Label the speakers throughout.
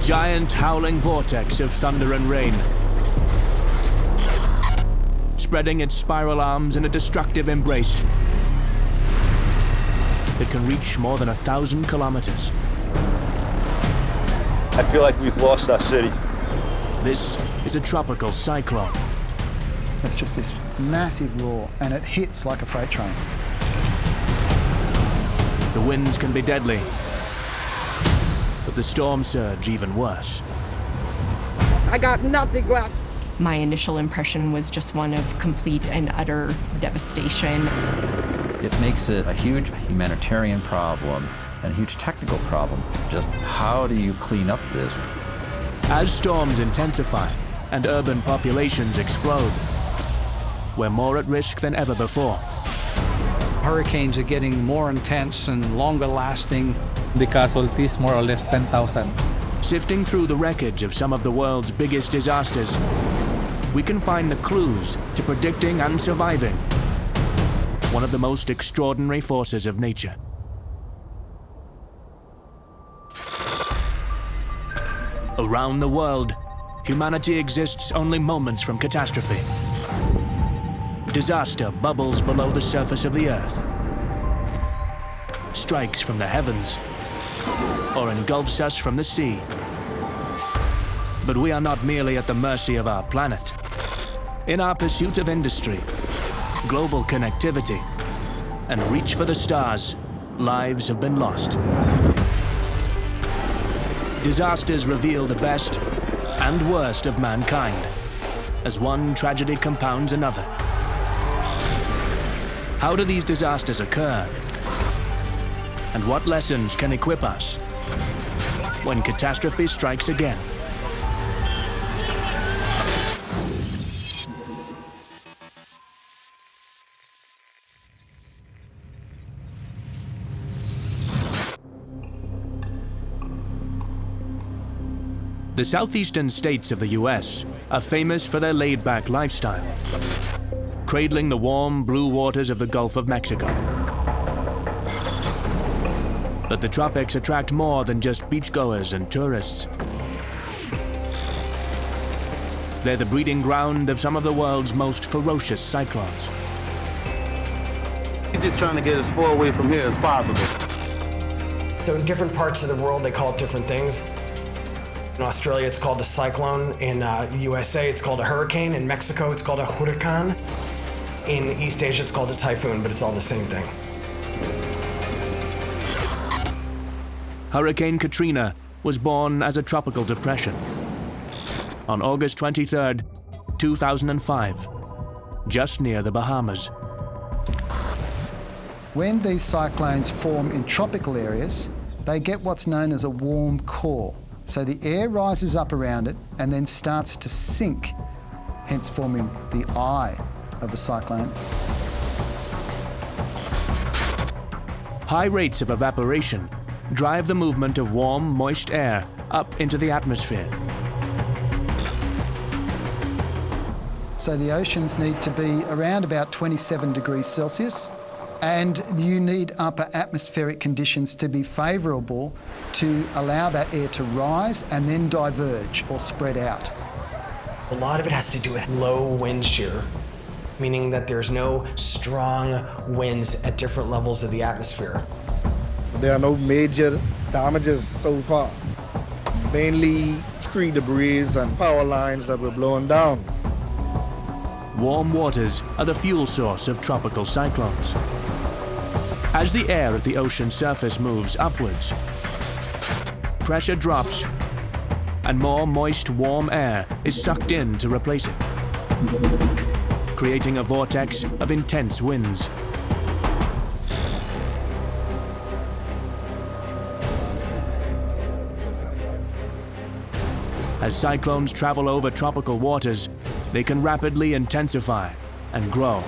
Speaker 1: giant howling vortex of thunder and rain, spreading its spiral arms in a destructive embrace that can reach more than 1,000 kilometers.
Speaker 2: I feel like we've lost our city.
Speaker 1: This is a tropical cyclone.
Speaker 3: It's just this massive roar, and it hits like a freight train.
Speaker 1: The winds can be deadly, but the storm surge even worse.
Speaker 4: I got nothing left.
Speaker 5: My initial impression was just one of complete and utter devastation.
Speaker 6: It makes it a huge humanitarian problem and a huge technical problem. Just how do you clean up this?
Speaker 1: As storms intensify and urban populations explode, we're more at risk than ever before.
Speaker 7: Hurricanes are getting more intense and longer lasting.
Speaker 8: The casualties more or less 10,000.
Speaker 1: Sifting through the wreckage of some of the world's biggest disasters, we can find the clues to predicting and surviving one of the most extraordinary forces of nature. Around the world, humanity exists only moments from catastrophe. Disaster bubbles below the surface of the earth, strikes from the heavens, or engulfs us from the sea. But we are not merely at the mercy of our planet. In our pursuit of industry, global connectivity, and reach for the stars, lives have been lost. Disasters reveal the best and worst of mankind, as one tragedy compounds another. How do these disasters occur? And what lessons can equip us when catastrophe strikes again? The southeastern states of the US are famous for their laid-back lifestyle, cradling the warm blue waters of the Gulf of Mexico. But the tropics attract more than just beachgoers and tourists. They're the breeding ground of some of the world's most ferocious cyclones.
Speaker 9: He's just trying to get as far away from here as possible.
Speaker 10: So in different parts of the world, they call it different things. In Australia, it's called a cyclone. In the USA, it's called a hurricane. In Mexico, it's called a huracán. In East Asia, it's called a typhoon, but it's all the same thing.
Speaker 1: Hurricane Katrina was born as a tropical depression on August 23, 2005, just near the Bahamas.
Speaker 3: When these cyclones form in tropical areas, they get what's known as a warm core. So the air rises up around it and then starts to sink, hence forming the eye of a cyclone.
Speaker 1: High rates of evaporation drive the movement of warm, moist air up into the atmosphere.
Speaker 3: So the oceans need to be around about 27 degrees Celsius, and you need upper atmospheric conditions to be favourable to allow that air to rise and then diverge or spread out.
Speaker 10: A lot of it has to do with low wind shear, meaning that there's no strong winds at different levels of the atmosphere.
Speaker 11: There are no major damages so far, mainly tree debris and power lines that were blown down.
Speaker 1: Warm waters are the fuel source of tropical cyclones. As the air at the ocean surface moves upwards, pressure drops and more moist, warm air is sucked in to replace it, creating a vortex of intense winds. As cyclones travel over tropical waters, they can rapidly intensify and grow.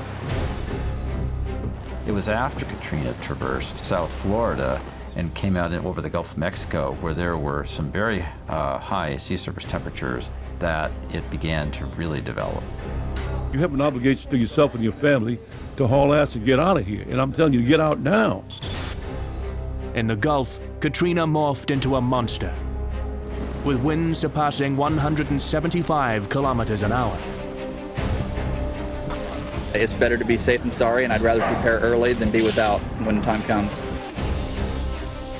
Speaker 6: It was after Katrina traversed South Florida and came out over the Gulf of Mexico, where there were some very high sea surface temperatures, that it began to really develop.
Speaker 12: You have an obligation to yourself and your family to haul ass and get out of here. And I'm telling you to get out now.
Speaker 1: In the Gulf, Katrina morphed into a monster. with winds surpassing 175 kilometers an hour.
Speaker 13: It's better to be safe than sorry, and I'd rather prepare early than be without when the time comes.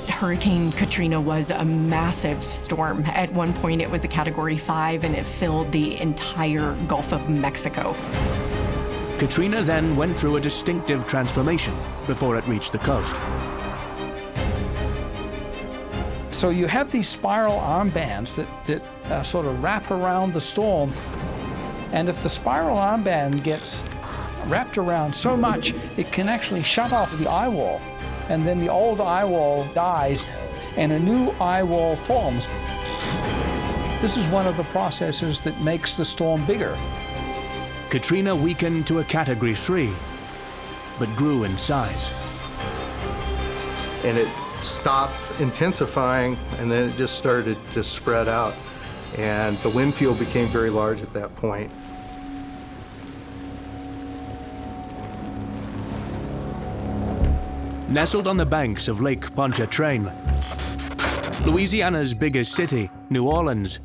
Speaker 5: Hurricane Katrina was a massive storm. At one point, it was a Category 5, and it filled the entire Gulf of Mexico.
Speaker 1: Katrina then went through a distinctive transformation before it reached the coast.
Speaker 7: So you have these spiral armbands that sort of wrap around the storm. And if the spiral armband gets wrapped around so much, it can actually shut off the eye wall. And then the old eye wall dies and a new eye wall forms. This is one of the processes that makes the storm bigger.
Speaker 1: Katrina weakened to a Category 3, but grew in size.
Speaker 14: And it stopped intensifying, and then it just started to spread out. And the wind field became very large at that point.
Speaker 1: Nestled on the banks of Lake Pontchartrain, Louisiana's biggest city, New Orleans,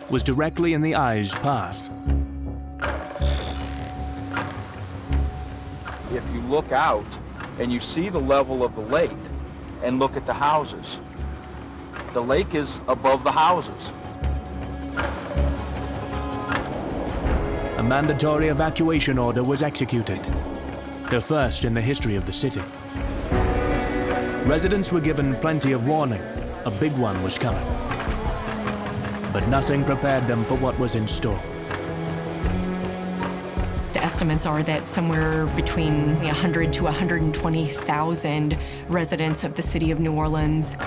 Speaker 1: was directly in the eye's path.
Speaker 15: If you look out and you see the level of the lake and look at the houses, the lake is above the houses.
Speaker 1: A mandatory evacuation order was executed, the first in the history of the city. Residents were given plenty of warning. A big one was coming. But nothing prepared them for what was in store.
Speaker 5: The estimates are that somewhere between 100 to 120,000 residents of the city of New Orleans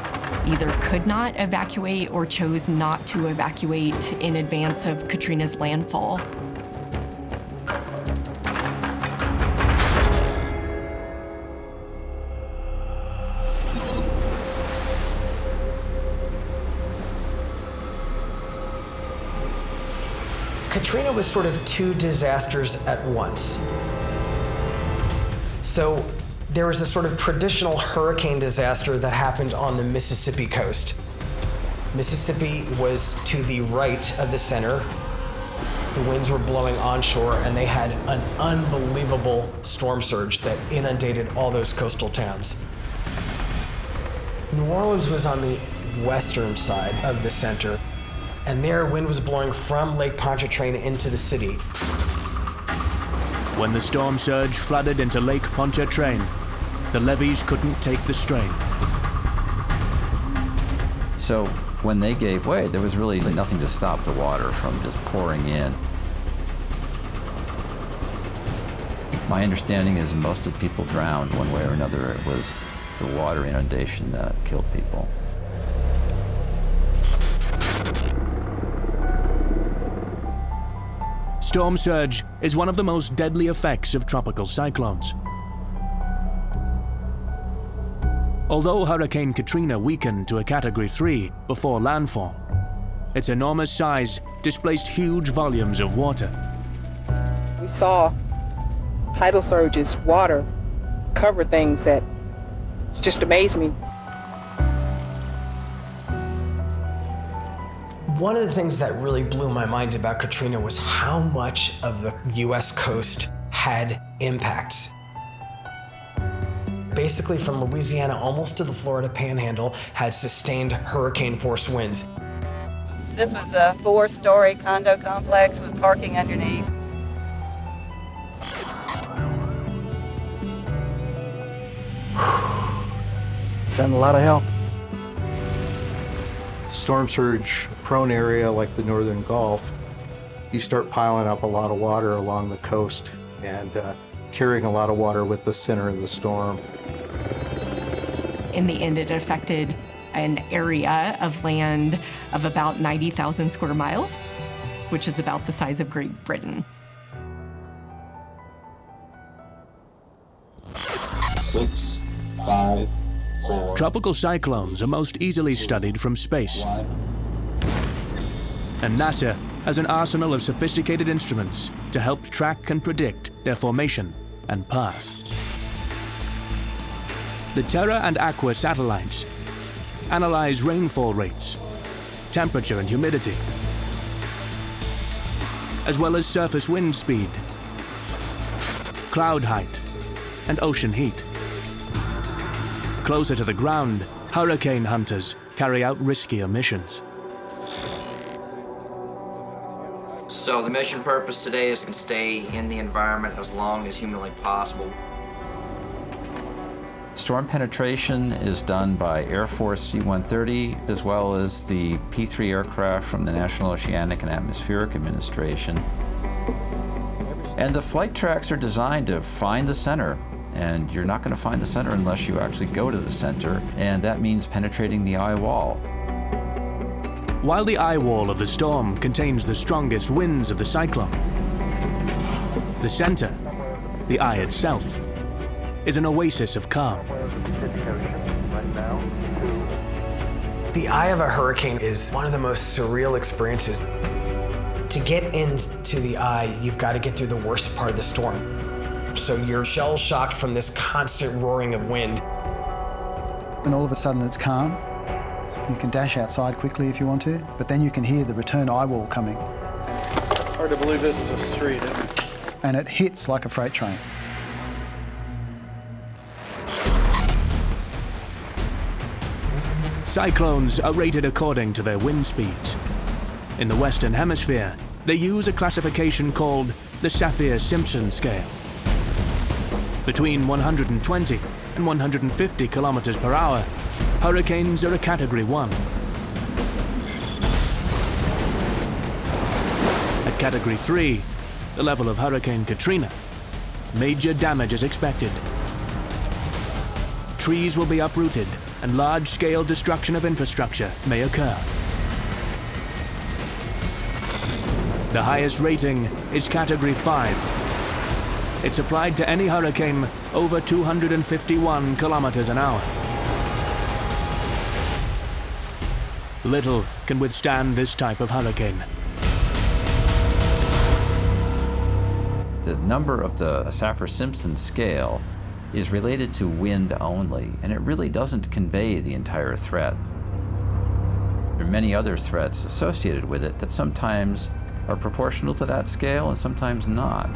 Speaker 5: either could not evacuate or chose not to evacuate in advance of Katrina's landfall.
Speaker 10: Katrina was sort of two disasters at once. So there was a sort of traditional hurricane disaster that happened on the Mississippi coast. Mississippi was to the right of the center. The winds were blowing onshore, and they had an unbelievable storm surge that inundated all those coastal towns. New Orleans was on the western side of the center, and there wind was blowing from Lake Pontchartrain into the city.
Speaker 1: When the storm surge flooded into Lake Pontchartrain, the levees couldn't take the strain.
Speaker 6: So when they gave way, there was really nothing to stop the water from just pouring in. My understanding is most of the people drowned one way or another. It was the water inundation that killed people.
Speaker 1: Storm surge is one of the most deadly effects of tropical cyclones. Although Hurricane Katrina weakened to a Category 3 before landfall, its enormous size displaced huge volumes of water.
Speaker 4: We saw tidal surges, water, cover things that just amazed me.
Speaker 10: One of the things that really blew my mind about Katrina was how much of the US coast had impacts. Basically from Louisiana almost to the Florida Panhandle had sustained hurricane force winds.
Speaker 16: This was a 4-story condo complex with parking underneath.
Speaker 9: Send a lot of help.
Speaker 14: Storm surge prone area like the northern Gulf, you start piling up a lot of water along the coast and carrying a lot of water with the center of the storm.
Speaker 5: In the end, it affected an area of land of about 90,000 square miles, which is about the size of Great Britain.
Speaker 17: 6, 5, 4.
Speaker 1: Tropical cyclones are most easily studied from space. And NASA has an arsenal of sophisticated instruments to help track and predict their formation and path. The Terra and Aqua satellites analyze rainfall rates, temperature and humidity, as well as surface wind speed, cloud height, and ocean heat. Closer to the ground, hurricane hunters carry out riskier missions.
Speaker 18: So the mission purpose today is to stay in the environment as long as humanly possible.
Speaker 6: Storm penetration is done by Air Force C-130 as well as the P-3 aircraft from the National Oceanic and Atmospheric Administration. And the flight tracks are designed to find the center, and you're not going to find the center unless you actually go to the center, and that means penetrating the eye wall.
Speaker 1: While the eye wall of the storm contains the strongest winds of the cyclone, the center, the eye itself, is an oasis of calm.
Speaker 10: The eye of a hurricane is one of the most surreal experiences. To get into the eye, you've got to get through the worst part of the storm. So you're shell-shocked from this constant roaring of wind.
Speaker 3: And all of a sudden it's calm. You can dash outside quickly if you want to, but then you can hear the return eye wall coming.
Speaker 11: Hard to believe this is a street, isn't it?
Speaker 3: And it hits like a freight train.
Speaker 1: Cyclones are rated according to their wind speeds. In the Western Hemisphere, they use a classification called the Saffir-Simpson scale. Between 120 and 150 kilometers per hour, hurricanes are a Category 1. At Category 3, the level of Hurricane Katrina, major damage is expected. Trees will be uprooted and large-scale destruction of infrastructure may occur. The highest rating is Category 5. It's applied to any hurricane over 251 kilometers an hour. Little can withstand this type of hurricane.
Speaker 6: The number of the Saffir-Simpson scale is related to wind only, and it really doesn't convey the entire threat. There are many other threats associated with it that sometimes are proportional to that scale and sometimes not.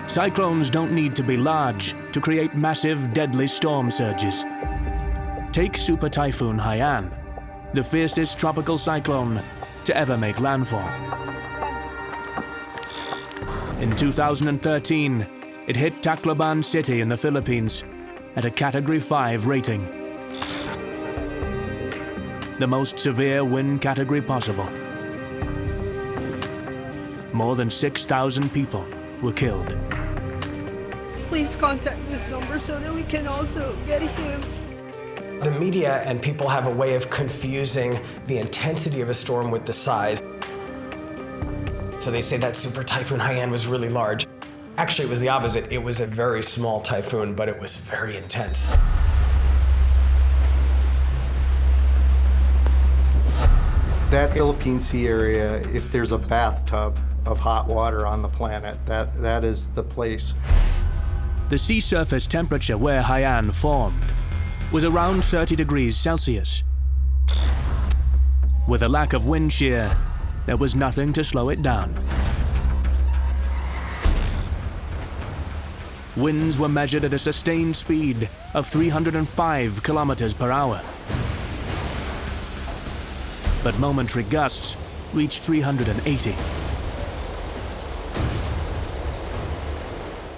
Speaker 1: Cyclones don't need to be large to create massive, deadly storm surges. Take Super Typhoon Haiyan, the fiercest tropical cyclone to ever make landfall. In 2013, it hit Tacloban City in the Philippines at a Category 5 rating. The most severe wind category possible. More than 6,000 people were killed.
Speaker 19: Please contact this number so that we can also get him.
Speaker 10: The media and people have a way of confusing the intensity of a storm with the size. So they say that Super Typhoon Haiyan was really large. Actually, it was the opposite. It was a very small typhoon, but it was very intense.
Speaker 14: That Philippine Sea area, if there's a bathtub of hot water on the planet, that is the place.
Speaker 1: The sea surface temperature where Haiyan formed was around 30 degrees Celsius. With a lack of wind shear, there was nothing to slow it down. Winds were measured at a sustained speed of 305 kilometers per hour. But momentary gusts reached 380.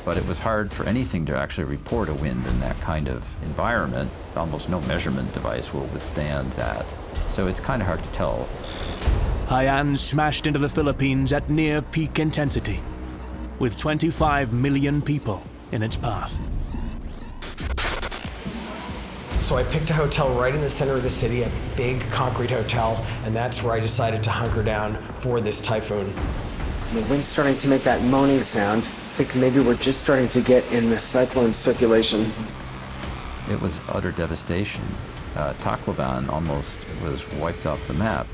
Speaker 6: But it was hard for anything to actually report a wind in that kind of environment. Almost no measurement device will withstand that. So it's kind of hard to tell.
Speaker 1: Haiyan smashed into the Philippines at near peak intensity, with 25 million people in its path.
Speaker 10: So I picked a hotel right in the center of the city, a big concrete hotel, and that's where I decided to hunker down for this typhoon.
Speaker 20: The wind's starting to make that moaning sound. I think maybe we're just starting to get in the cyclone circulation.
Speaker 6: It was utter devastation. Tacloban almost was wiped off the map.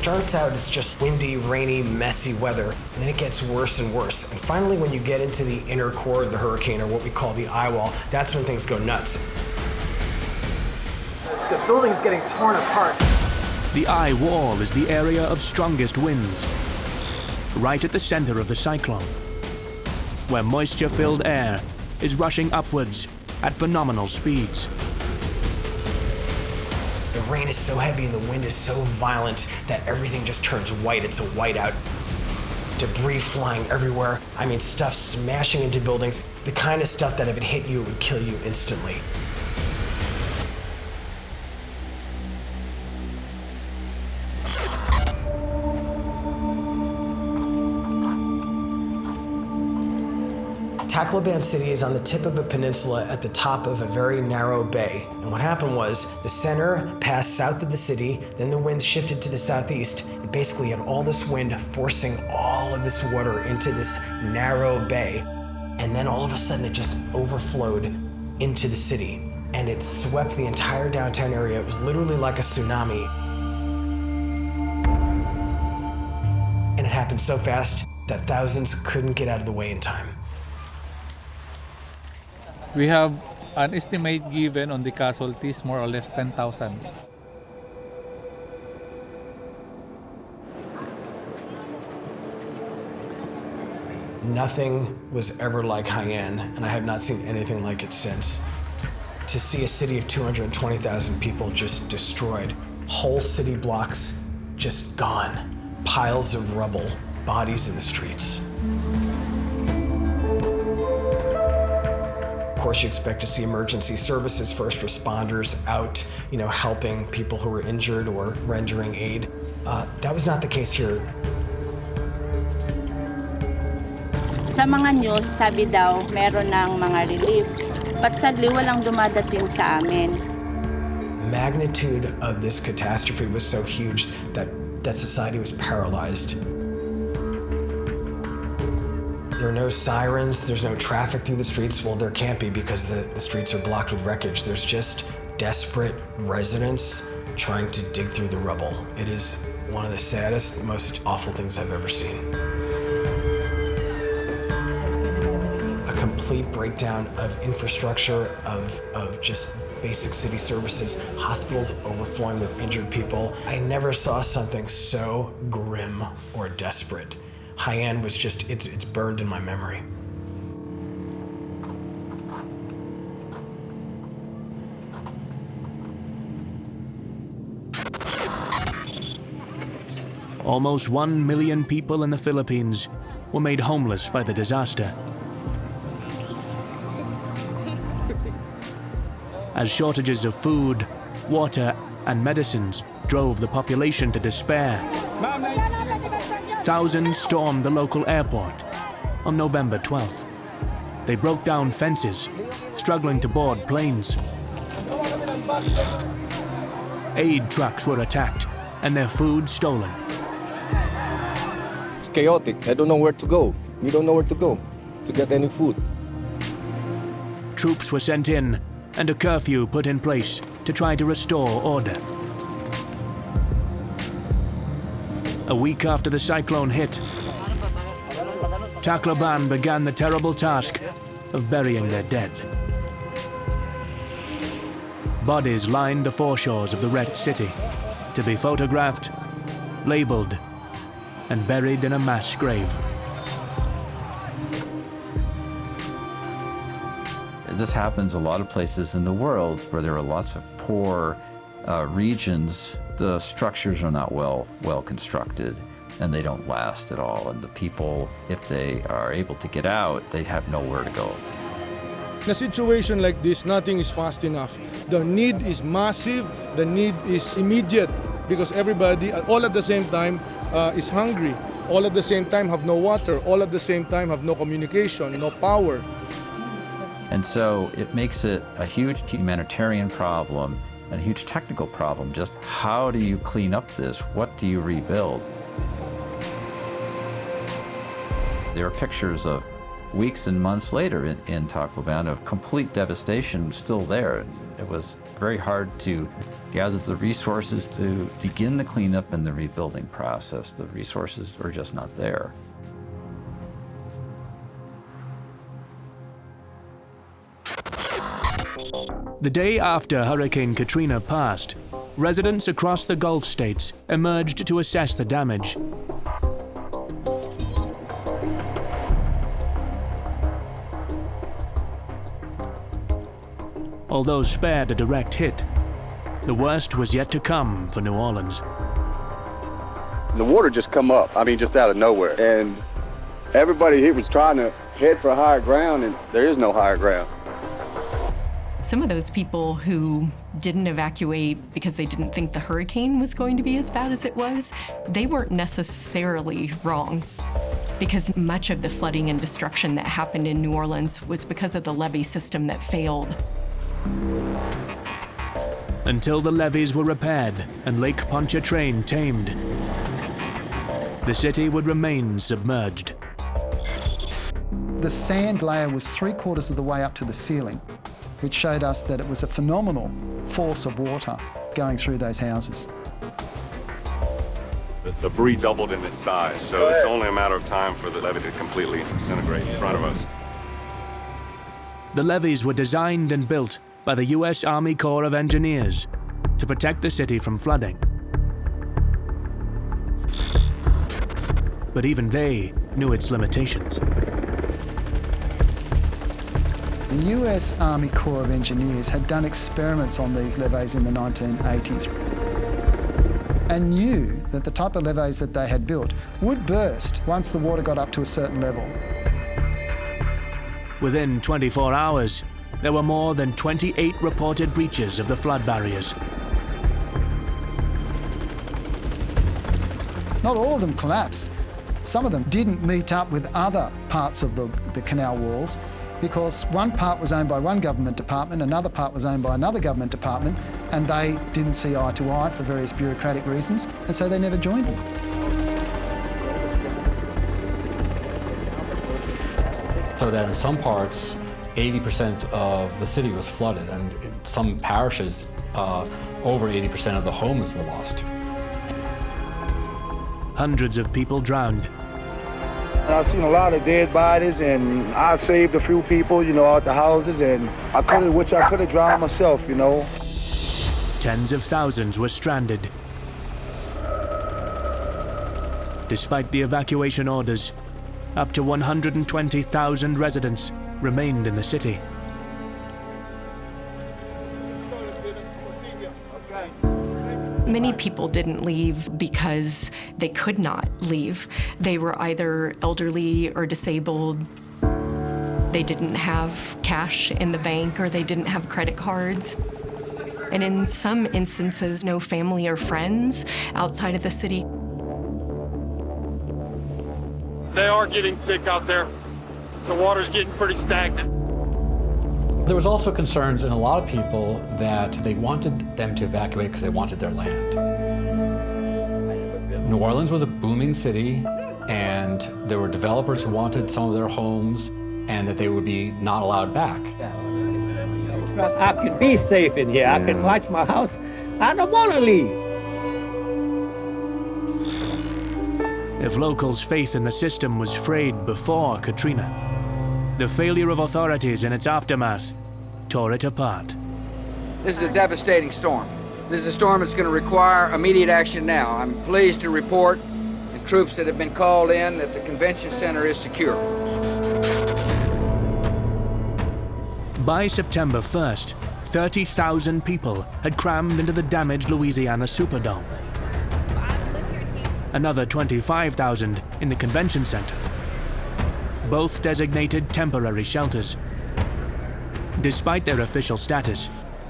Speaker 10: Starts out, it's just windy, rainy, messy weather, and then it gets worse and worse. And finally, when you get into the inner core of the hurricane, or what we call the eye wall, that's when things go nuts.
Speaker 20: The building's getting torn apart.
Speaker 1: The eye wall is the area of strongest winds, right at the center of the cyclone, where moisture-filled air is rushing upwards at phenomenal speeds.
Speaker 10: The rain is so heavy and the wind is so violent that everything just turns white. It's a whiteout. Debris flying everywhere. I mean, stuff smashing into buildings. The kind of stuff that if it hit you, it would kill you instantly. Tacloban City is on the tip of a peninsula at the top of a very narrow bay. And what happened was the center passed south of the city, then the wind shifted to the southeast, and basically had all this wind forcing all of this water into this narrow bay. And then all of a sudden it just overflowed into the city. And it swept the entire downtown area. It was literally like a tsunami. And it happened so fast that thousands couldn't get out of the way in time.
Speaker 8: We have an estimate given on the casualties, more or less 10,000.
Speaker 10: Nothing was ever like Haiyan, and I have not seen anything like it since. To see a city of 220,000 people just destroyed, whole city blocks just gone, piles of rubble, bodies in the streets. Of course, you expect to see emergency services, first responders out, helping people who were injured or rendering aid. That was not the case here.
Speaker 16: Sa mga news, sabi daw, meron ng mga relief. But sadly, walang dumadating sa amin.
Speaker 10: Magnitude of this catastrophe was so huge that society was paralyzed. There are no sirens, there's no traffic through the streets. Well, there can't be because the streets are blocked with wreckage. There's just desperate residents trying to dig through the rubble. It is one of the saddest, most awful things I've ever seen. A complete breakdown of infrastructure, of just basic city services, hospitals overflowing with injured people. I never saw something so grim or desperate. Haiyan was just, it's burned in my memory.
Speaker 1: Almost 1 million people in the Philippines were made homeless by the disaster. As shortages of food, water, and medicines drove the population to despair, thousands stormed the local airport on November 12th. They broke down fences, struggling to board planes. Aid trucks were attacked and their food stolen.
Speaker 2: It's chaotic. I don't know where to go. We don't know where to go to get any food.
Speaker 1: Troops were sent in and a curfew put in place to try to restore order. A week after the cyclone hit, Tacloban began the terrible task of burying their dead. Bodies lined the foreshores of the wrecked city to be photographed, labeled, and buried in a mass grave.
Speaker 6: This happens a lot of places in the world where there are lots of poor regions. The structures are not well constructed, and they don't last at all. And the people, if they are able to get out, they have nowhere to go.
Speaker 11: In a situation like this, nothing is fast enough. The need is massive, the need is immediate, because everybody, all at the same time, is hungry. All at the same time have no water. All at the same time have no communication, no power.
Speaker 6: And so it makes it a huge humanitarian problem and a huge technical problem. Just how do you clean up this? What do you rebuild? There are pictures of weeks and months later in Tacloban of complete devastation still there. It was very hard to gather the resources to begin the cleanup and the rebuilding process. The resources were just not there.
Speaker 1: The day after Hurricane Katrina passed, residents across the Gulf states emerged to assess the damage. Although spared a direct hit, the worst was yet to come for New Orleans.
Speaker 21: The water just come up, just out of nowhere. And everybody here was trying to head for higher ground, and there is no higher ground.
Speaker 5: Some of those people who didn't evacuate because they didn't think the hurricane was going to be as bad as it was, they weren't necessarily wrong. Because much of the flooding and destruction that happened in New Orleans was because of the levee system that failed.
Speaker 1: Until the levees were repaired and Lake Pontchartrain tamed, the city would remain submerged.
Speaker 3: The sand layer was 3/4 of the way up to the ceiling, which showed us that it was a phenomenal force of water going through those houses.
Speaker 22: The debris doubled in its size, so it's only a matter of time for the levee to completely disintegrate in front of us.
Speaker 1: The levees were designed and built by the U.S. Army Corps of Engineers to protect the city from flooding. But even they knew its limitations.
Speaker 3: The US Army Corps of Engineers had done experiments on these levees in the 1980s and knew that the type of levees that they had built would burst once the water got up to a certain level.
Speaker 1: Within 24 hours, there were more than 28 reported breaches of the flood barriers.
Speaker 3: Not all of them collapsed. Some of them didn't meet up with other parts of the canal walls because one part was owned by one government department, another part was owned by another government department, and they didn't see eye to eye for various bureaucratic reasons, and so they never joined them.
Speaker 23: So that in some parts, 80% of the city was flooded, and in some parishes, over 80% of the homes were lost.
Speaker 1: Hundreds of people drowned.
Speaker 24: I've seen a lot of dead bodies, and I saved a few people, out the houses, and I could have drowned myself,
Speaker 1: Tens of thousands were stranded. Despite the evacuation orders, up to 120,000 residents remained in the city.
Speaker 5: Many people didn't leave because they could not leave. They were either elderly or disabled. They didn't have cash in the bank, or they didn't have credit cards. And in some instances, no family or friends outside of the city.
Speaker 25: They are getting sick out there. The water's getting pretty stagnant.
Speaker 23: There was also concerns in a lot of people that they wanted them to evacuate because they wanted their land. New Orleans was a booming city, and there were developers who wanted some of their homes, and that they would be not allowed back.
Speaker 9: I can be safe in here. I can watch my house. I don't want to leave.
Speaker 1: If locals' faith in the system was frayed before Katrina, the failure of authorities in its aftermath tore it apart.
Speaker 26: This is a devastating storm. This is a storm that's going to require immediate action now. I'm pleased to report the troops that have been called in that the convention center is secure.
Speaker 1: By September 1st, 30,000 people had crammed into the damaged Louisiana Superdome. Another 25,000 in the convention center, both designated temporary shelters. Despite their official status,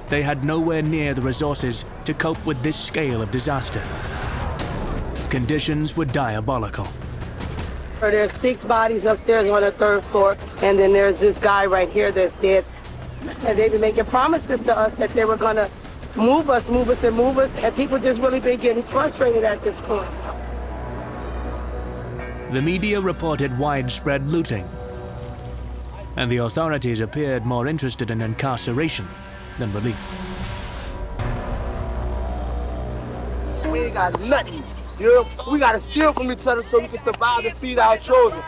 Speaker 1: they had nowhere near the resources to cope with this scale of disaster. Conditions were diabolical.
Speaker 27: There's 6 bodies upstairs on the 3rd floor, and then there's this guy right here that's dead. And they've been making promises to us that they were gonna move us, and people just really been getting frustrated at this point.
Speaker 1: The media reported widespread looting. and the authorities appeared more interested in incarceration than relief.
Speaker 24: We ain't got nothing. You know, we gotta steal from each other so we can survive and feed our children.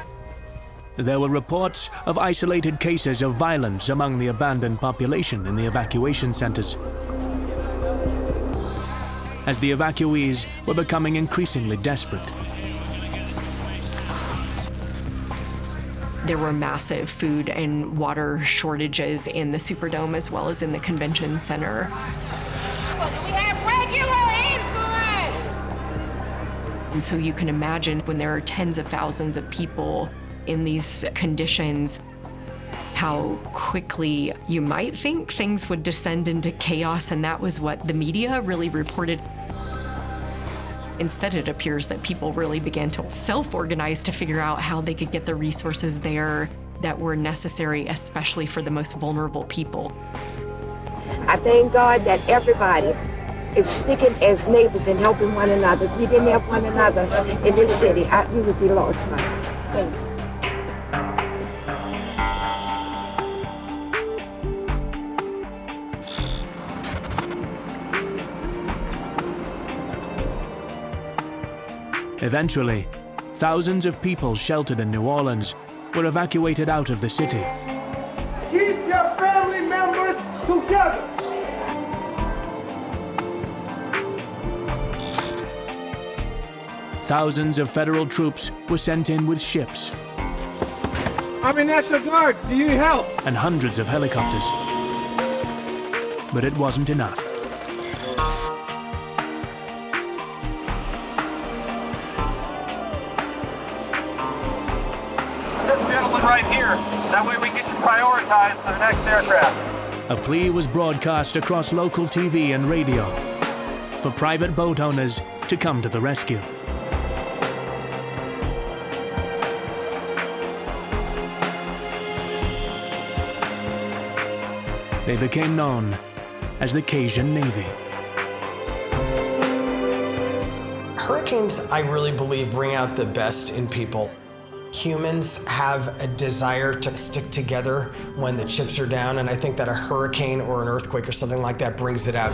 Speaker 1: There were reports of isolated cases of violence among the abandoned population in the evacuation centers, as the evacuees were becoming increasingly desperate.
Speaker 5: There were massive food and water shortages in the Superdome as well as in the convention center.
Speaker 4: We have regular insulin!
Speaker 5: And so you can imagine when there are tens of thousands of people in these conditions, how quickly you might think things would descend into chaos, and that was what the media really reported. Instead, it appears that people really began to self-organize to figure out how they could get the resources there that were necessary, especially for the most vulnerable people.
Speaker 7: I thank God that everybody is sticking as neighbors and helping one another. If we didn't help one another in this city, we would be lost, man. Thank you.
Speaker 1: Eventually, thousands of people sheltered in New Orleans were evacuated out of the city.
Speaker 24: Keep your family members together.
Speaker 1: Thousands of federal troops were sent in with ships.
Speaker 24: I'm in National Guard. Do you need help?
Speaker 1: And hundreds of helicopters. But it wasn't enough.
Speaker 25: Right here. That way we get you prioritized for the next aircraft.
Speaker 1: A plea was broadcast across local TV and radio for private boat owners to come to the rescue. They became known as the Cajun Navy.
Speaker 10: Hurricanes, I really believe, bring out the best in people. Humans have a desire to stick together when the chips are down, and I think that a hurricane or an earthquake or something like that brings it out.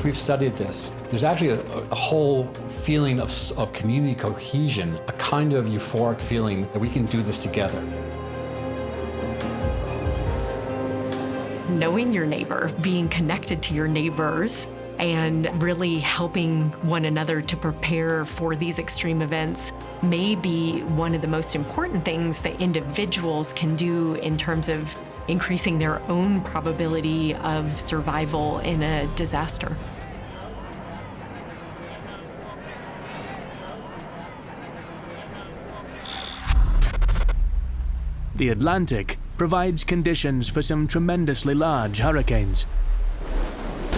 Speaker 23: We've studied this. There's actually a whole feeling of community cohesion, a kind of euphoric feeling that we can do this together.
Speaker 5: Knowing your neighbor, being connected to your neighbors, and really helping one another to prepare for these extreme events may be one of the most important things that individuals can do in terms of increasing their own probability of survival in a disaster.
Speaker 1: The Atlantic provides conditions for some tremendously large hurricanes.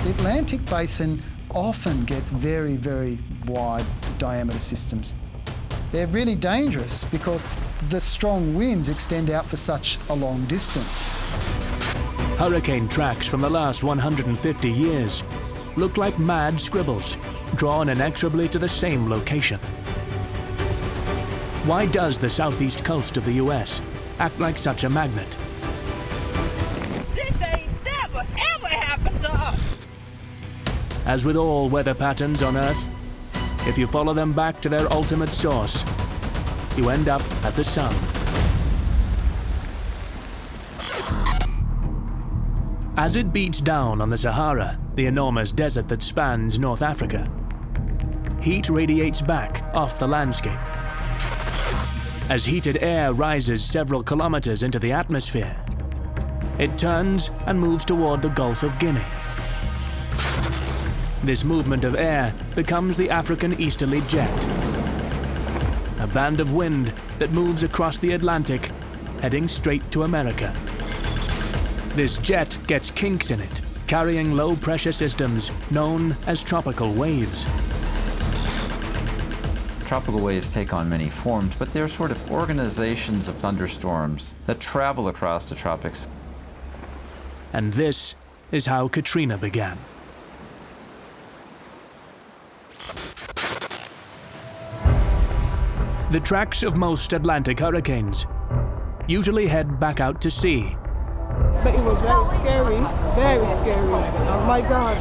Speaker 3: The Atlantic basin often gets very, very wide diameter systems. They're really dangerous because the strong winds extend out for such a long distance.
Speaker 1: Hurricane tracks from the last 150 years look like mad scribbles, drawn inexorably to the same location. Why does the southeast coast of the US act like such a magnet?
Speaker 4: This ain't never, ever happened to us.
Speaker 1: As with all weather patterns on Earth, if you follow them back to their ultimate source, you end up at the sun. As it beats down on the Sahara, the enormous desert that spans North Africa, heat radiates back off the landscape. As heated air rises several kilometers into the atmosphere, it turns and moves toward the Gulf of Guinea. This movement of air becomes the African easterly jet, a band of wind that moves across the Atlantic, heading straight to America. This jet gets kinks in it, carrying low-pressure systems known as tropical waves.
Speaker 6: Tropical waves take on many forms, but they're sort of organizations of thunderstorms that travel across the tropics.
Speaker 1: And this is how Katrina began. The tracks of most Atlantic hurricanes usually head back out to sea.
Speaker 27: But it was very scary, very scary. Oh my God.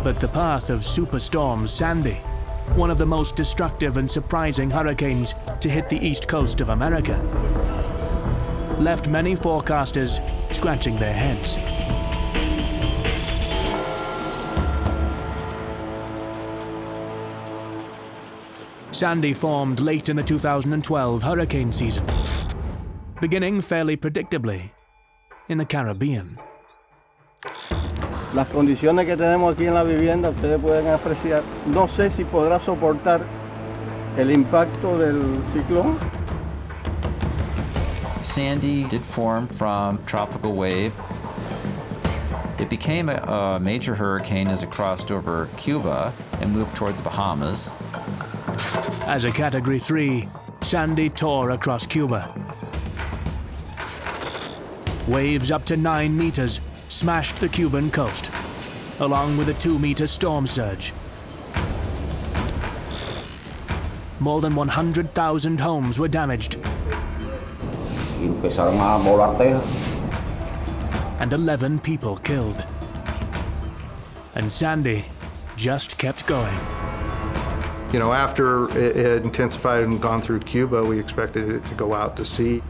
Speaker 1: But the path of Superstorm Sandy, one of the most destructive and surprising hurricanes to hit the east coast of America, left many forecasters scratching their heads. Sandy formed late in the 2012 hurricane season, beginning fairly predictably in the Caribbean.
Speaker 2: Las condiciones que tenemos aquí en la vivienda, ustedes pueden apreciar. No sé si podrá soportar el impacto del ciclón.
Speaker 6: Sandy did form from tropical wave. It became a major hurricane as it crossed over Cuba and moved toward the Bahamas.
Speaker 1: As a Category 3, Sandy tore across Cuba. Waves up to 9 meters smashed the Cuban coast, along with a 2-meter storm surge. More than 100,000 homes were damaged. And 11 people killed. And Sandy just kept going.
Speaker 12: You know, after it had intensified and gone through Cuba, we expected it to go out to sea.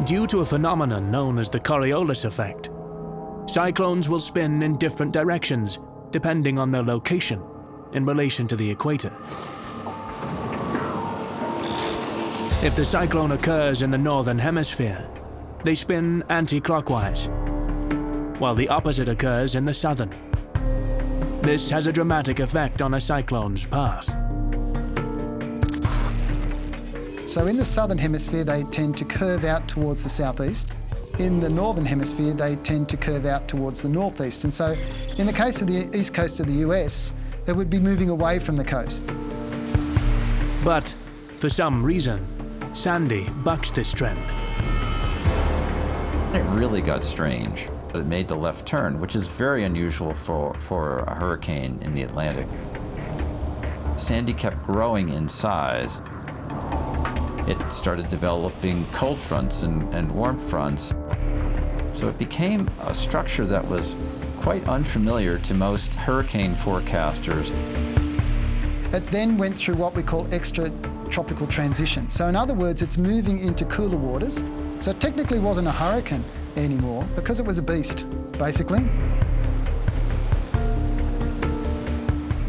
Speaker 1: Due to a phenomenon known as the Coriolis Effect, cyclones will spin in different directions depending on their location in relation to the equator. If the cyclone occurs in the northern hemisphere, they spin anti-clockwise, while the opposite occurs in the southern. This has a dramatic effect on a cyclone's path.
Speaker 3: So in the southern hemisphere, they tend to curve out towards the southeast. In the northern hemisphere, they tend to curve out towards the northeast. And so in the case of the east coast of the US, it would be moving away from the coast.
Speaker 1: But for some reason, Sandy bucked this trend.
Speaker 6: It really got strange. It made the left turn, which is very unusual for a hurricane in the Atlantic. Sandy kept growing in size. It started developing cold fronts and warm fronts. So it became a structure that was quite unfamiliar to most hurricane forecasters.
Speaker 3: It then went through what we call extratropical transition. So in other words, it's moving into cooler waters. So it technically wasn't a hurricane anymore because it was a beast, basically.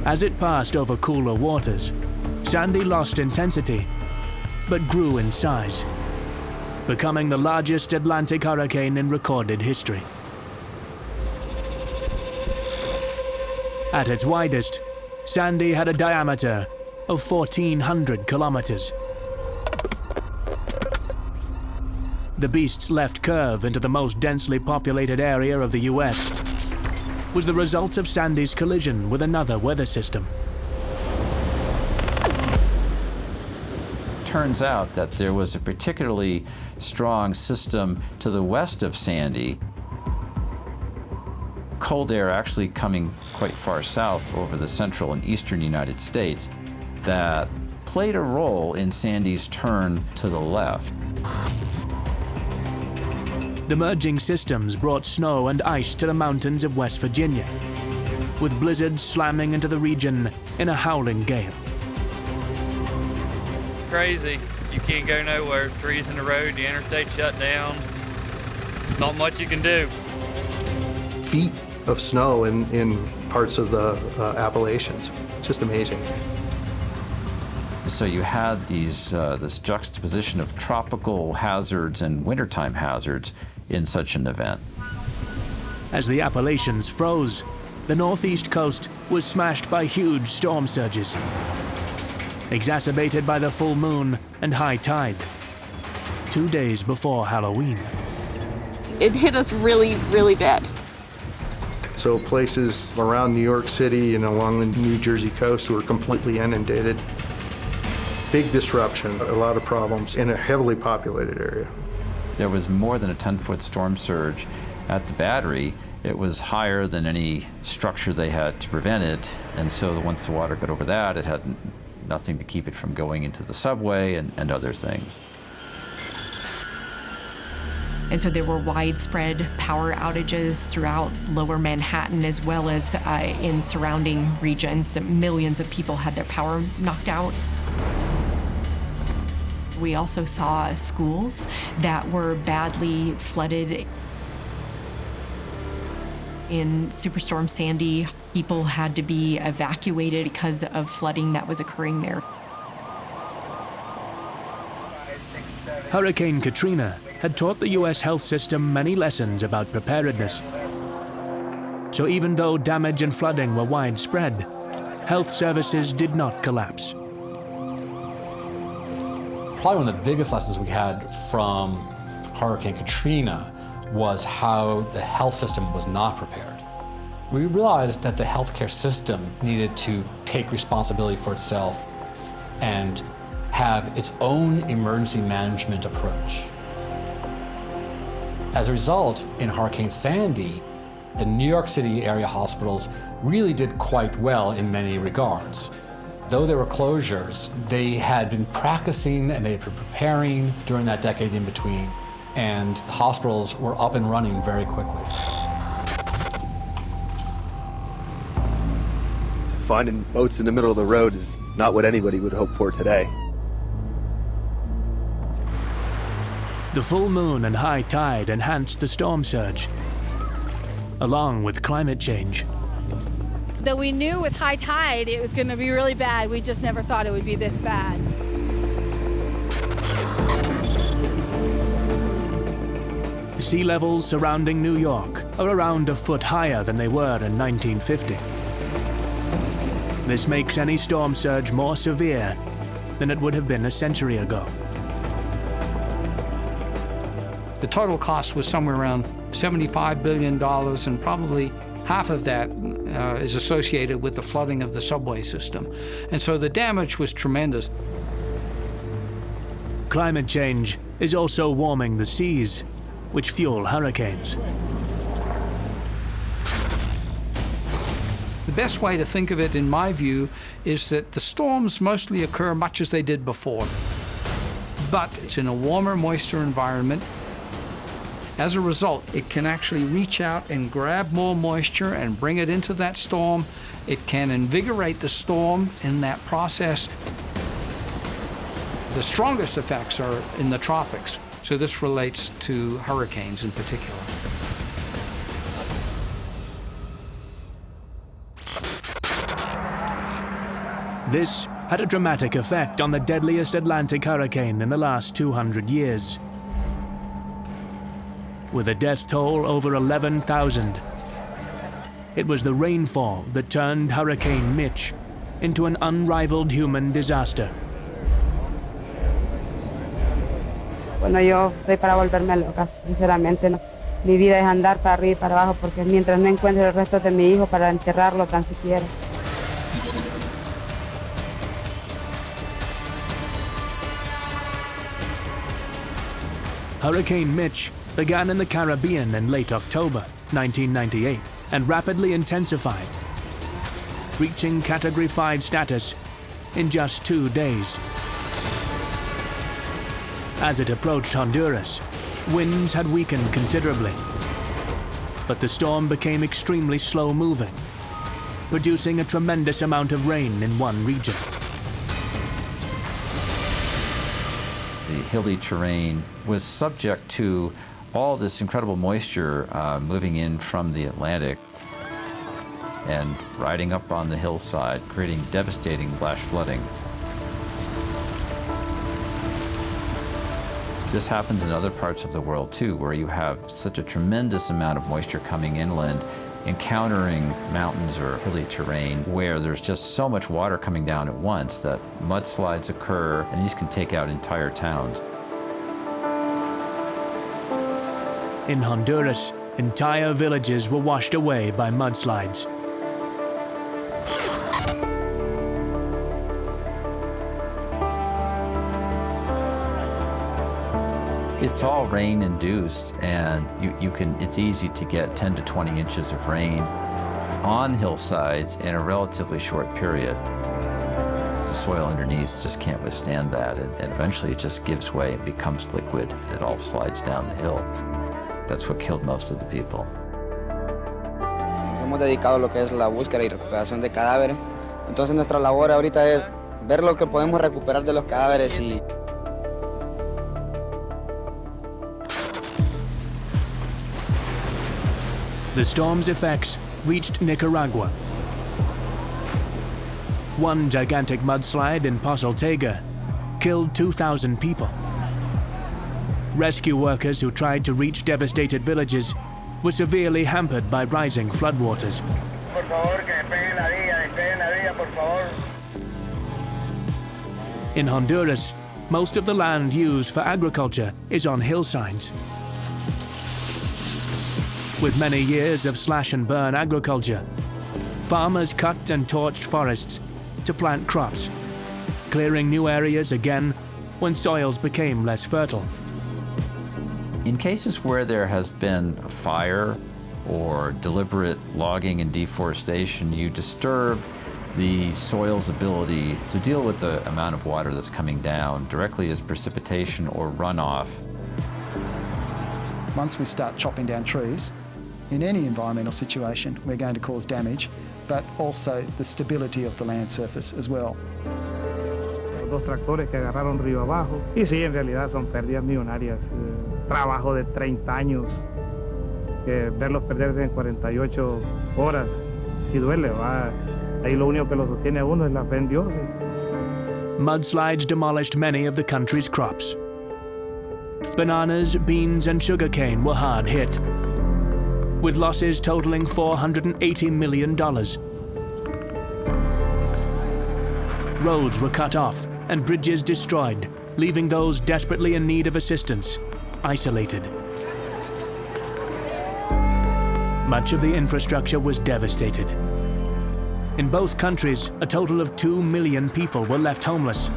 Speaker 1: As it passed over cooler waters, Sandy lost intensity, but grew in size, becoming the largest Atlantic hurricane in recorded history. At its widest, Sandy had a diameter of 1,400 kilometers. The beast's left curve into the most densely populated area of the US was the result of Sandy's collision with another weather system.
Speaker 6: Turns out that there was a particularly strong system to the west of Sandy, cold air actually coming quite far south over the central and eastern United States, that played a role in Sandy's turn to the left.
Speaker 1: The merging systems brought snow and ice to the mountains of West Virginia, with blizzards slamming into the region in a howling gale.
Speaker 13: Crazy. You can't go nowhere. Trees in the road, the interstate shut down. Not much you can do.
Speaker 12: Feet of snow in parts of the Appalachians. Just amazing.
Speaker 6: So you had this juxtaposition of tropical hazards and wintertime hazards in such an event.
Speaker 1: As the Appalachians froze, the northeast coast was smashed by huge storm surges, exacerbated by the full moon and high tide, 2 days before Halloween.
Speaker 14: It hit us really, really bad.
Speaker 12: So places around New York City and along the New Jersey coast were completely inundated. Big disruption, a lot of problems in a heavily populated area.
Speaker 6: There was more than a 10-foot storm surge at the Battery, It was higher than any structure they had to prevent it, and so once the water got over that, it had nothing to keep it from going into the subway and other things.
Speaker 5: And so there were widespread power outages throughout lower Manhattan as well as in surrounding regions. That millions of people had their power knocked out. We also saw schools that were badly flooded. In Superstorm Sandy, people had to be evacuated because of flooding that was occurring there.
Speaker 1: Hurricane Katrina had taught the U.S. health system many lessons about preparedness. So even though damage and flooding were widespread, health services did not collapse.
Speaker 23: Probably one of the biggest lessons we had from Hurricane Katrina was how the health system was not prepared. We realized that the healthcare system needed to take responsibility for itself and have its own emergency management approach. As a result, in Hurricane Sandy, the New York City area hospitals really did quite well in many regards. Though there were closures, they had been practicing and they had been preparing during that decade in between, and hospitals were up and running very quickly.
Speaker 8: Finding boats in the middle of the road is not what anybody would hope for today.
Speaker 1: The full moon and high tide enhanced the storm surge, along with climate change.
Speaker 15: Though we knew with high tide it was going to be really bad, we just never thought it would be this bad.
Speaker 1: Sea levels surrounding New York are around a foot higher than they were in 1950. This makes any storm surge more severe than it would have been a century ago.
Speaker 16: The total cost was somewhere around $75 billion, and probably half of that is associated with the flooding of the subway system. And so the damage was tremendous.
Speaker 1: Climate change is also warming the seas, which fuel hurricanes.
Speaker 16: The best way to think of it, in my view, is that the storms mostly occur much as they did before. But it's in a warmer, moister environment. As a result, it can actually reach out and grab more moisture and bring it into that storm. It can invigorate the storm in that process. The strongest effects are in the tropics, so this relates to hurricanes in particular.
Speaker 1: This had a dramatic effect on the deadliest Atlantic hurricane in the last 200 years. With a death toll over 11,000. It was the rainfall that turned Hurricane Mitch into an unrivaled human disaster.
Speaker 17: Bueno, yo estoy para volverme loca, sinceramente. No. Mi vida es andar para arriba y para abajo porque mientras no encuentre el resto de mi hijo para enterrarlo tan siquiera.
Speaker 1: Hurricane Mitch began in the Caribbean in late October 1998 and rapidly intensified, reaching Category 5 status in just 2 days. As it approached Honduras, winds had weakened considerably, but the storm became extremely slow-moving, producing a tremendous amount of rain in one region.
Speaker 6: The hilly terrain was subject to all this incredible moisture moving in from the Atlantic and riding up on the hillside, creating devastating flash flooding. This happens in other parts of the world too, where you have such a tremendous amount of moisture coming inland, encountering mountains or hilly terrain where there's just so much water coming down at once that mudslides occur, and these can take out entire towns.
Speaker 1: In Honduras, entire villages were washed away by mudslides.
Speaker 6: It's all rain-induced, and it's easy to get 10 to 20 inches of rain on hillsides in a relatively short period. The soil underneath just can't withstand that, and eventually it just gives way and becomes liquid. It all slides down the hill. That's what killed most of the people.
Speaker 9: Nos hemos dedicado a lo que es la búsqueda y recuperación de cadáveres. Entonces nuestra labor ahorita es ver lo que podemos recuperar de los cadáveres y
Speaker 1: The storm's effects reached Nicaragua. One gigantic mudslide in Pozo Tega killed 2,000 people. Rescue workers who tried to reach devastated villages were severely hampered by rising floodwaters.
Speaker 24: Por favor, que despeguen la vía, por favor.
Speaker 1: In Honduras, most of the land used for agriculture is on hillsides. With many years of slash-and-burn agriculture, farmers cut and torched forests to plant crops, clearing new areas again when soils became less fertile.
Speaker 6: In cases where there has been a fire or deliberate logging and deforestation, you disturb the soil's ability to deal with the amount of water that's coming down directly as precipitation or runoff.
Speaker 3: Once we start chopping down trees, in any environmental situation, we're going to cause damage, but also the stability of the land surface as well.
Speaker 24: Los dos tractores que agarraron río abajo. Y sí, en realidad son pérdidas millonarias. Trabajo de 30 años, que verlos perderse en 48 horas, sí duele, ¿va? Ahí lo único que lo sostiene a uno es la fe en Dios.
Speaker 1: Mudslides demolished many of the country's crops. Bananas, beans, and sugarcane were hard hit, with losses totaling $480 million. Roads were cut off and bridges destroyed, leaving those desperately in need of assistance isolated. Much of the infrastructure was devastated. In both countries, a total of 2 million people were left homeless.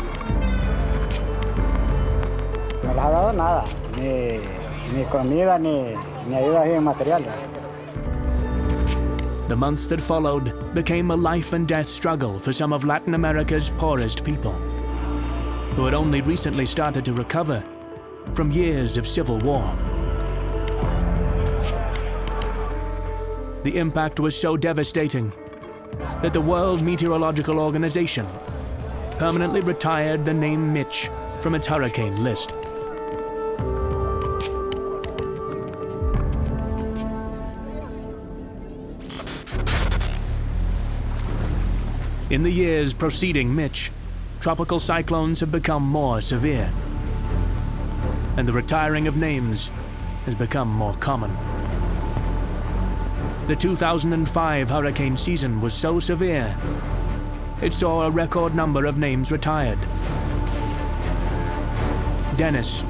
Speaker 24: No les ha dado nada, ni comida, ni ayuda en materiales.
Speaker 1: The months that followed became a life and death struggle for some of Latin America's poorest people, who had only recently started to recover from years of civil war. The impact was so devastating that the World Meteorological Organization permanently retired the name Mitch from its hurricane list. In the years preceding Mitch, tropical cyclones have become more severe, and the retiring of names has become more common. The 2005 hurricane season was so severe, it saw a record number of names retired. Dennis,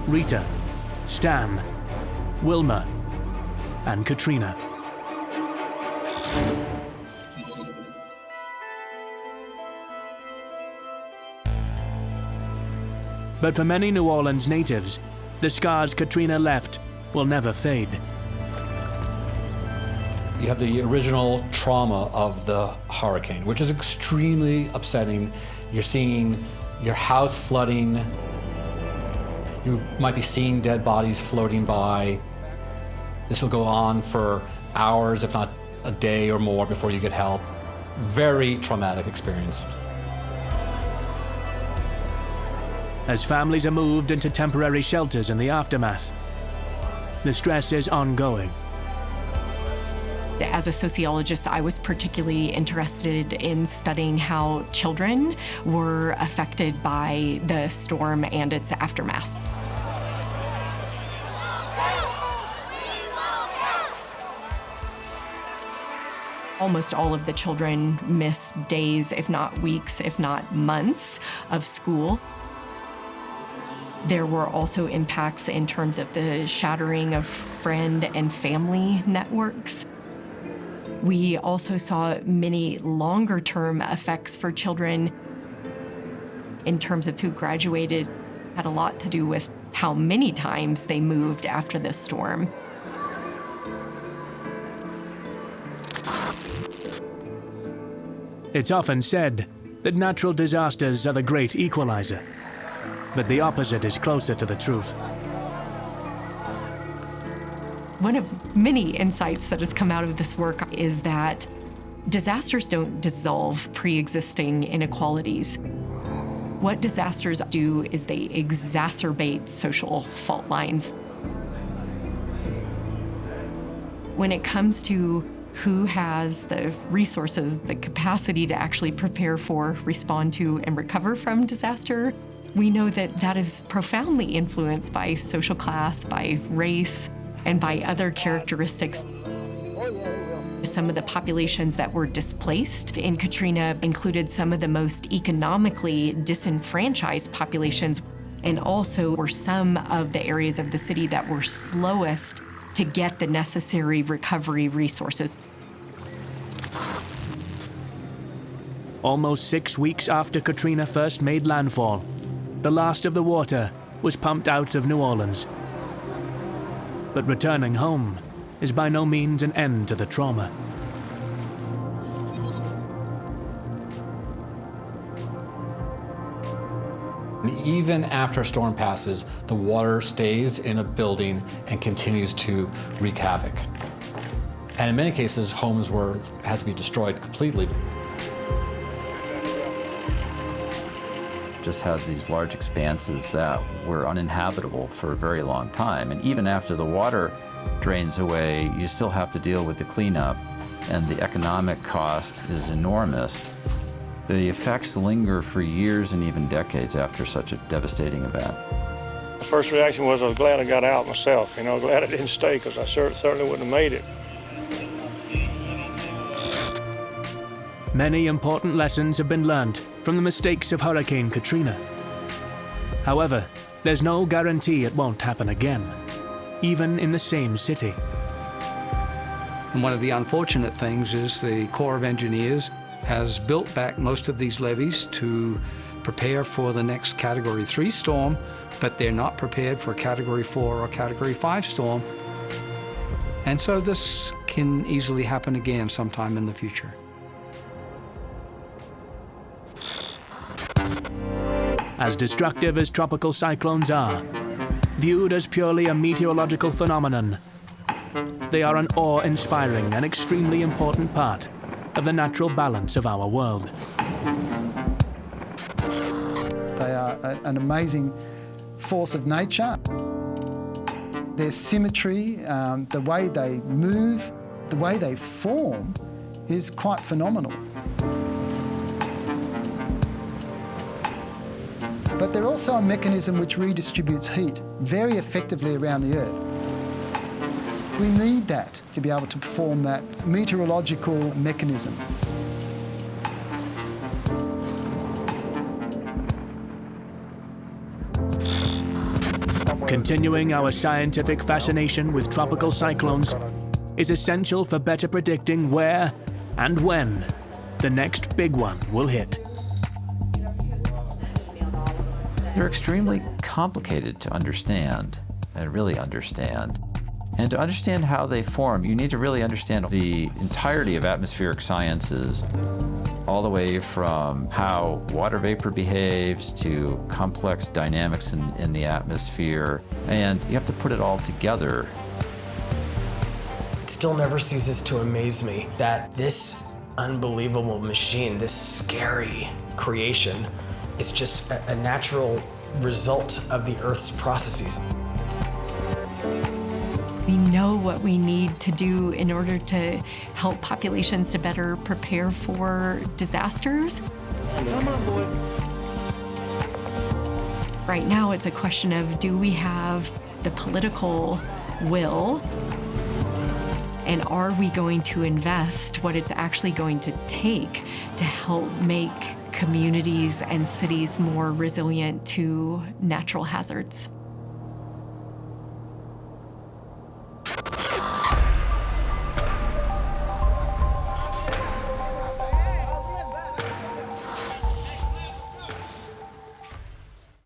Speaker 1: Rita, Stan, Wilma, and Katrina. But for many New Orleans natives, the scars Katrina left will never fade.
Speaker 23: You have the original trauma of the hurricane, which is extremely upsetting. You're seeing your house flooding. You might be seeing dead bodies floating by. This will go on for hours, if not a day or more, before you get help. Very traumatic experience.
Speaker 1: As families are moved into temporary shelters in the aftermath, the stress is ongoing.
Speaker 5: As a sociologist, I was particularly interested in studying how children were affected by the storm and its aftermath. Almost all of the children missed days, if not weeks, if not months of school. There were also impacts in terms of the shattering of friend and family networks. We also saw many longer-term effects for children in terms of who graduated had a lot to do with how many times they moved after this storm.
Speaker 1: It's often said that natural disasters are the great equalizer, but the opposite is closer to the truth.
Speaker 5: One of many insights that has come out of this work is that disasters don't dissolve pre-existing inequalities. What disasters do is they exacerbate social fault lines. When it comes to who has the resources, the capacity to actually prepare for, respond to, and recover from disaster, we know that that is profoundly influenced by social class, by race, and by other characteristics. Some of the populations that were displaced in Katrina included some of the most economically disenfranchised populations, and also were some of the areas of the city that were slowest to get the necessary recovery resources.
Speaker 1: Almost 6 weeks after Katrina first made landfall, the last of the water was pumped out of New Orleans. But returning home is by no means an end to the trauma.
Speaker 23: Even after a storm passes, the water stays in a building and continues to wreak havoc. And in many cases, homes had to be destroyed completely.
Speaker 6: Just had these large expanses that were uninhabitable for a very long time. And even after the water drains away, you still have to deal with the cleanup, and the economic cost is enormous. The effects linger for years and even decades after such a devastating event.
Speaker 25: The first reaction was I was glad I got out myself. Glad I didn't stay, because I certainly wouldn't have made it.
Speaker 1: Many important lessons have been learned from the mistakes of Hurricane Katrina. However, there's no guarantee it won't happen again, even in the same city.
Speaker 16: And one of the unfortunate things is the Corps of Engineers has built back most of these levees to prepare for the next Category 3 storm, but they're not prepared for a Category 4 or Category 5 storm. And so this can easily happen again sometime in the future.
Speaker 1: As destructive as tropical cyclones are, viewed as purely a meteorological phenomenon, they are an awe-inspiring and extremely important part of the natural balance of our world.
Speaker 3: They are an amazing force of nature. Their symmetry, the way they move, the way they form is quite phenomenal. But they're also a mechanism which redistributes heat very effectively around the Earth. We need that to be able to perform that meteorological mechanism.
Speaker 1: Continuing our scientific fascination with tropical cyclones is essential for better predicting where and when the next big one will hit.
Speaker 6: They're extremely complicated to understand, and really understand. And to understand how they form, you need to really understand the entirety of atmospheric sciences, all the way from how water vapor behaves to complex dynamics in the atmosphere. And you have to put it all together.
Speaker 10: It still never ceases to amaze me that this unbelievable machine, this scary creation, is just a natural result of the Earth's processes.
Speaker 5: We know what we need to do in order to help populations to better prepare for disasters.
Speaker 25: Come on, boy.
Speaker 5: Right now, it's a question of, do we have the political will, and are we going to invest what it's actually going to take to help make communities and cities more resilient to natural hazards?